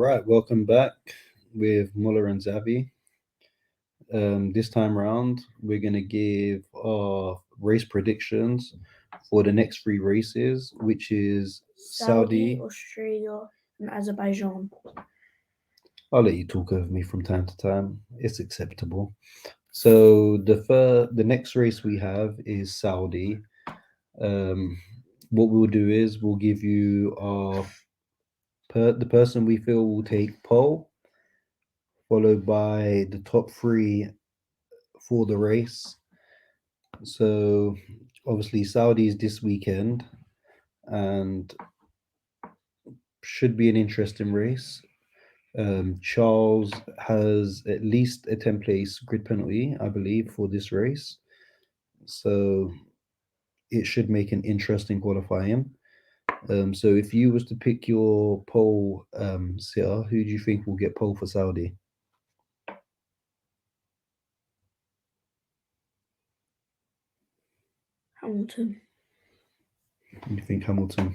right, welcome back with Muller and Xavi. This time round, we're going to give our race predictions for the next three races, which is Saudi. Australia, and Azerbaijan. I'll let you talk over me from time to time. It's acceptable. So the next race we have is Saudi. Um, what we'll do is we'll give you the person we feel will take pole, followed by the top three for the race. So obviously Saudi's this weekend and should be an interesting race. Charles has at least a 10 place grid penalty, I believe, for this race. So it should make an interesting qualifying. So if you was to pick your pole sitter, who do you think will get pole for Saudi? Hamilton. You think Hamilton?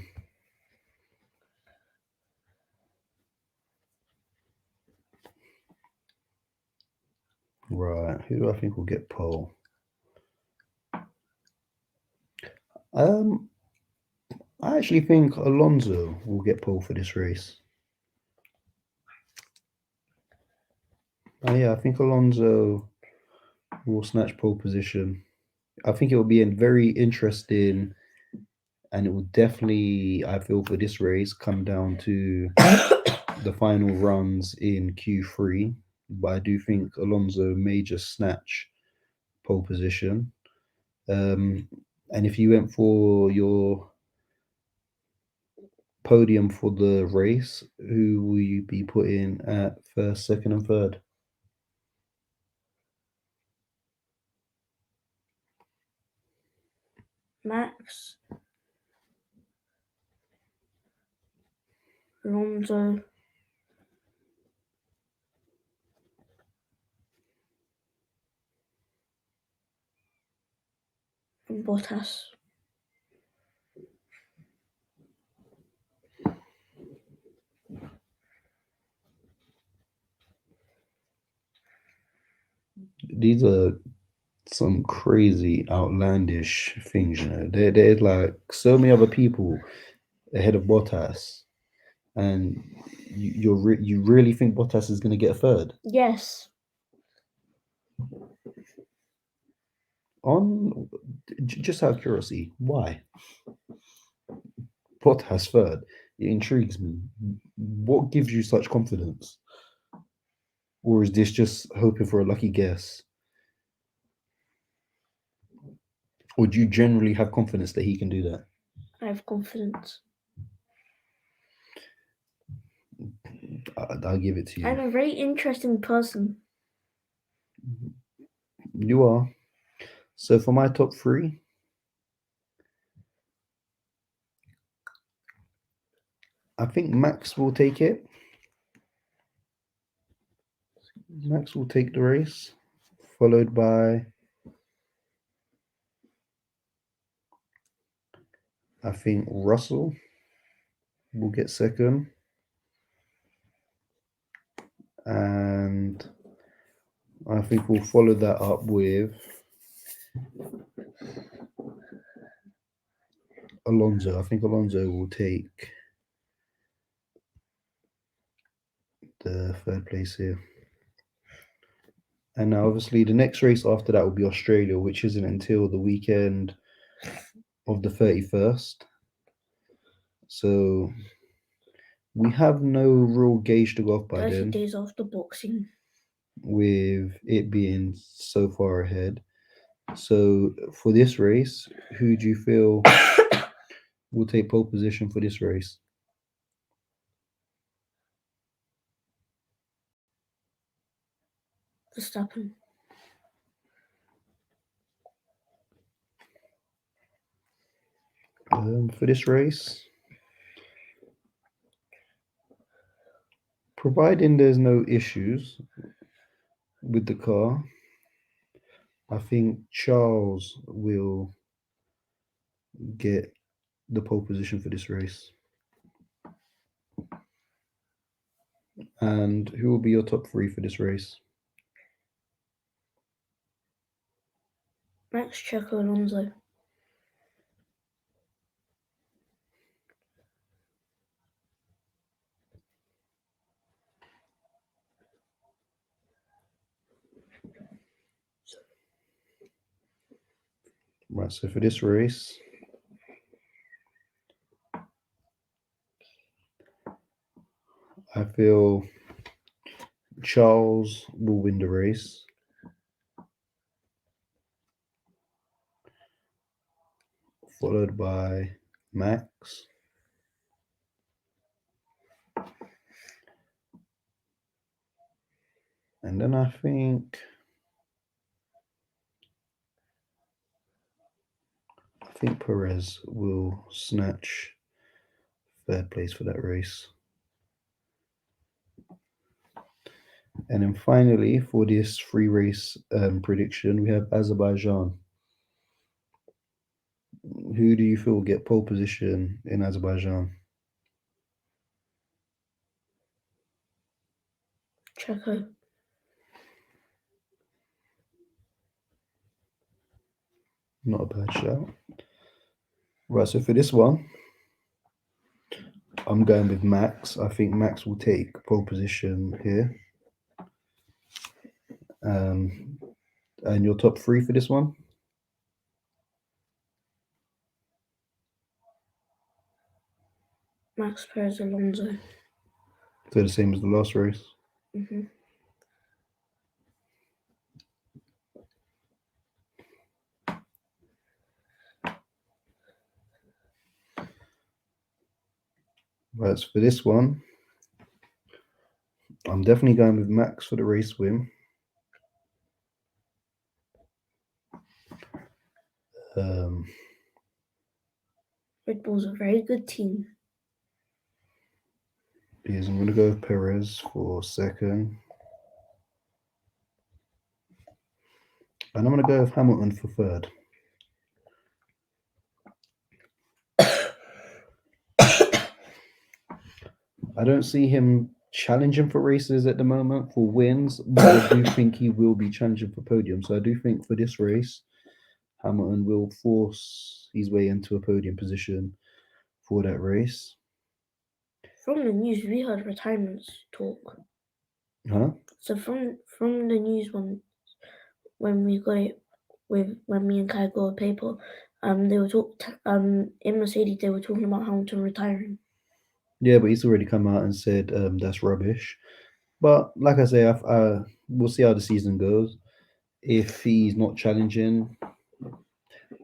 Right. Who do I think will get pole? I actually think Alonso will get pole for this race. Oh yeah, I think Alonso will snatch pole position. I think it will be a very interesting, and it will definitely, I feel, for this race, come down to the final runs in Q3. But I do think Alonso may just snatch pole position. And if you went for your podium for the race, who will you be putting at first, second, and third? Max. Alonso. And Bottas. These are some crazy, outlandish things, you know. There's like so many other people ahead of Bottas, and you really think Bottas is going to get a third? Yes. On just out of curiosity, why Bottas third? It intrigues me. What gives you such confidence, or is this just hoping for a lucky guess? Or do you generally have confidence that he can do that? I have confidence. I'll give it to you. I'm a very interesting person. You are. So for my top three, I think Max will take it. Max will take the race, followed by, I think, Russell will get second. And I think we'll follow that up with Alonso. I think Alonso will take the third place here. And now, obviously, the next race after that will be Australia, which isn't until the weekend of the 31st. So we have no real gauge to go off by 30 then, days after boxing. with it being so far ahead. So for this race, who do you feel will take pole position for this race? Verstappen. For this race, providing there's no issues with the car, I think Charles will get the pole position for this race. And who will be your top three for this race? Max, Checo, Alonso. Right, so for this race, I feel Charles will win the race, followed by Max, and then I think Perez will snatch third place for that race. And then finally, for this free race prediction, we have Azerbaijan. Who do you feel will get pole position in Azerbaijan? Checo. Not a bad shout. Right, so for this one, I'm going with Max. I think Max will take pole position here. And your top three for this one? Max, Perez, Alonso. So the same as the last race. Mm-hmm. Right, so for this one, I'm definitely going with Max for the race win. Red Bull's a very good team. Is I'm going to go with Perez for second. And I'm going to go with Hamilton for third. I don't see him challenging for races at the moment for wins, but I do think he will be challenging for podium. So I do think for this race, Hamilton will force his way into a podium position for that race. From the news, we heard retirements talk. Huh? So from the news when we got it when me and Kai got a paper, they were in Mercedes they were talking about Hamilton retiring. Yeah, but he's already come out and said that's rubbish. But like I say, we'll see how the season goes. If he's not challenging,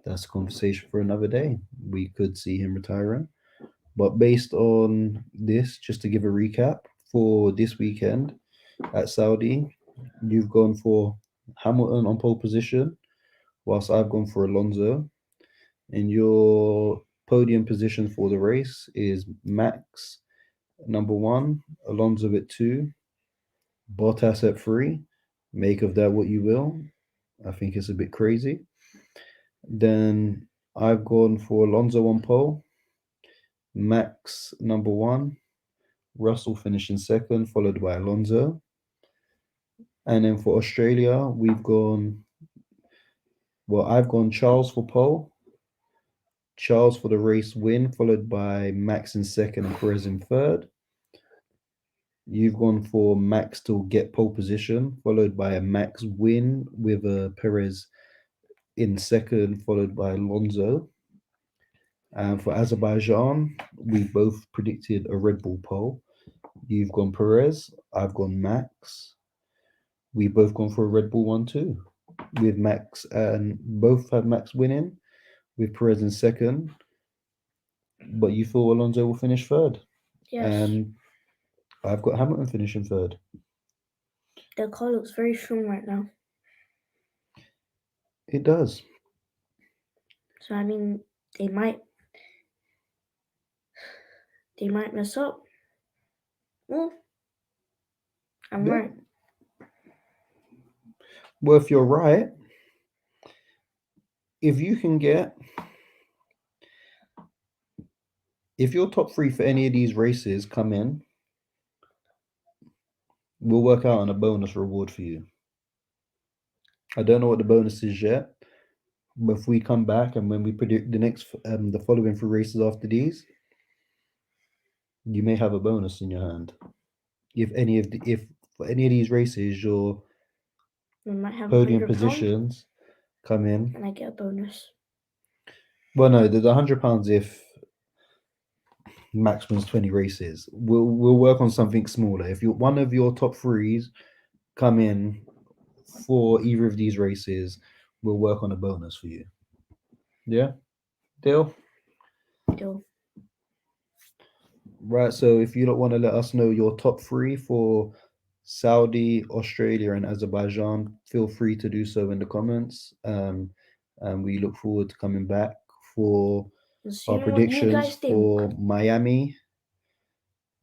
that's a conversation for another day. We could see him retiring. But based on this, just to give a recap for this weekend at Saudi, you've gone for Hamilton on pole position, whilst I've gone for Alonso. And your podium position for the race is Max number one, Alonso at two, Bottas at three. Make of that what you will. I think it's a bit crazy. Then I've gone for Alonso on pole, Max number one, Russell finishing second, followed by Alonso. And then for Australia, I've gone Charles for pole, Charles for the race win, followed by Max in second and Perez in third. You've gone for Max to get pole position, followed by a Max win with a Perez in second, followed by Alonso. And for Azerbaijan, we both predicted a Red Bull pole. You've gone Perez, I've gone Max. We both gone for a Red Bull one too, with Max, and both have Max winning, with Perez in second. But you thought Alonso will finish third, Yes, and I've got Hamilton finishing third. their car looks very strong right now. It does. So I mean, they might mess up. Well, I'm Yeah. right. Well, if you're right, if you can get, if your top three for any of these races come in, We'll work out on a bonus reward for you. I don't know what the bonus is yet, but if we come back and when we predict the following three races after these, you may have a bonus in your hand. If for any of these races your We might have podium £100 positions come in. and I get a bonus. Well, no, the £100 if Max wins 20 races. We'll work on something smaller. If you one of your top threes come in for either of these races, we'll work on a bonus for you. Yeah, deal. Deal. Right. So if you don't want to let us know your top three for Saudi, Australia, and Azerbaijan, feel free to do so in the comments. And we look forward to coming back for And our seeing what you predictions guys think. for Miami,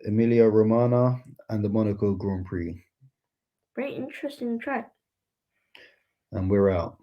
Emilia Romagna, and the Monaco Grand Prix. Very interesting track. And we're out.